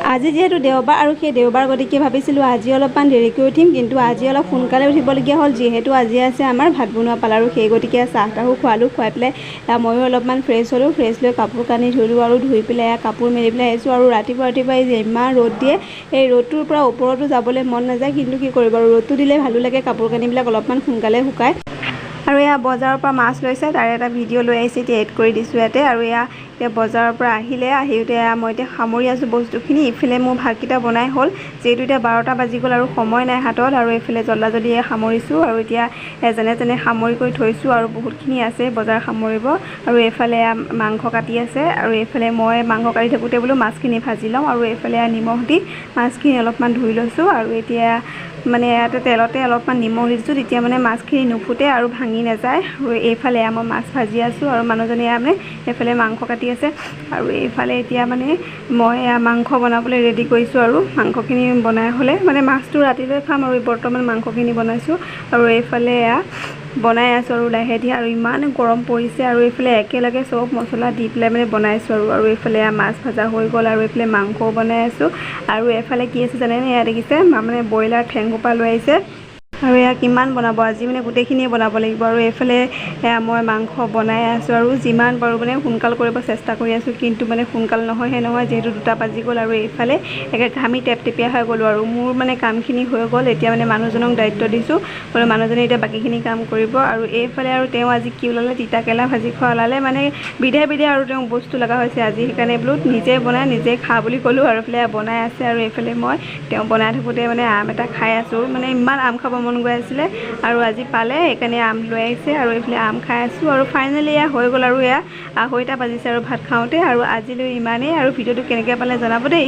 আজি যেহেতু দেওবাৰ আৰু সেই দেওবাৰ গতিকে ভাবিছিলোঁ আজি অলপমান দেৰিকৈ উঠিম, কিন্তু আজি অলপ সোনকালে উঠিবলগীয়া হ'ল যিহেতু আজি আছে আমাৰ ভাত বনোৱা পাল আৰু সেই গতিকে চাহ তাহো খোৱালোঁ। খুৱাই পেলাই ময়ো অলপমান ফ্ৰেছ হ'লোঁ, ফ্ৰেছ লৈ কাপোৰ কানি ধুলোঁ আৰু ধুই পেলাই কাপোৰ মেলি পেলাই আহিছোঁ। আৰু ৰাতিপুৱা এই যে ইমান ৰ'দ দিয়ে, এই ৰ'দটোৰ পৰা ওপৰতো যাবলৈ মন নাযায়, কিন্তু কি কৰিব আৰু ৰ'দটো দিলে ভালো লাগে, কাপোৰ কানিবিলাক অলপমান সোনকালে শুকায়। আৰু এয়া বজাৰৰ পৰা মাছ লৈছে, তাৰে এটা ভিডিঅ' লৈ আহিছে, এতিয়া এড কৰি দিছোঁ ইয়াতে। আৰু এতিয়া বজাৰৰ পৰা আহিওঁতে মই এতিয়া সামৰি আছোঁ বস্তুখিনি। ইফালে মোৰ ভাতকেইটা বনাই হ'ল, যিহেতু এতিয়া 12টা বাজি গ'ল আৰু সময় নাই হাতত, আৰু এইফালে জল্দি সামৰিছোঁ আৰু এতিয়া যেনে তেনে সামৰি কৰি থৈছোঁ আৰু বহুতখিনি আছে বজাৰ সামৰিব। আৰু এইফালে মাংস কাটি আছে, আৰু এইফালে মই মাংস কাটি থাকোঁতে বোলো মাছখিনি ভাজি লওঁ, আৰু এইফালে নিমখ দি মাছখিনি অলপমান ধুই লৈছোঁ। আৰু এতিয়া মানে ইয়াতে তেলতে অলপমান নিমখ দিছোঁ, তেতিয়া মানে মাছখিনি নুফুটে আৰু ভাঙি নাযায়। আৰু এইফালে মই মাছ ভাজি আছোঁ আৰু মানুহজনে মানে এইফালে মাংস কাটি আছে। আৰু এইফালে এতিয়া মানে মই মাংস বনাবলৈ ৰেডি কৰিছোঁ, আৰু মাংসখিনি বনাই হ'লে মানে মাছটো ৰাতিলৈ খাম, আৰু বৰ্তমান মাংসখিনি বনাইছোঁ। আৰু এইফালে বনাই আছোঁ আৰু লাহে ধীৰে, আৰু ইমান গৰম পৰিছে, আৰু এইফালে একেলগে চব মছলা দি পেলাই মানে বনাইছোঁ। আৰু এইফালে মাছ ভাজা হৈ গ'ল, আৰু এইফালে মাংসও বনাই আছোঁ। আৰু এইফালে কি আছে জানেনে, এয়া দেখিছে মানে ব্ৰইলাৰ ঠেংসোপা লৈ আহিছে, আৰু কিমান বনাব আজি মানে গোটেইখিনিয়ে বনাব লাগিব। আৰু এইফালে মই মাংস বনাই আছোঁ, আৰু যিমান পাৰোঁ মানে সোনকাল কৰিব চেষ্টা কৰি আছোঁ, কিন্তু মানে সোনকাল নহয়হে নহয়, যিহেতু 2টা বাজি গ'ল। আৰু এইফালে ঘামি টেপটেপীয়া হৈ গ'লোঁ, আৰু মোৰ মানে কামখিনি হৈ গ'ল। এতিয়া মানে মানুহজনক দায়িত্ব দিছোঁ, বোলে মানুহজনে এতিয়া বাকীখিনি কাম কৰিব। আৰু এইফালে আৰু তেওঁ আজি কি ওলালে, তিতা কেৰেলা ভাজি খোৱা ওলালে, মানে বিধে আৰু তেওঁ বস্তু লগা হৈছে আজি, সেইকাৰণে বোলো নিজে বনাই নিজে খা বুলি ক'লোঁ। আৰু এইফালে বনাই আছে, আৰু এইফালে মই তেওঁ বনাই থাকোঁতে মানে আম এটা খাই আছোঁ, মানে ইমান আম খাব মন গৈ আছিলে, আৰু আজি পালে সেইকাৰণে আম লৈ আহিছে, আৰু এইফালে আম খাই আছোঁ। আৰু ফাইনেলি হৈ গ'ল, আৰু 2:30 বাজিছে আৰু ভাত খাওঁতে। আৰু আজিলৈ ইমানেই, আৰু ভিডিঅ'টো কেনেকৈ পালে জনাব দেই।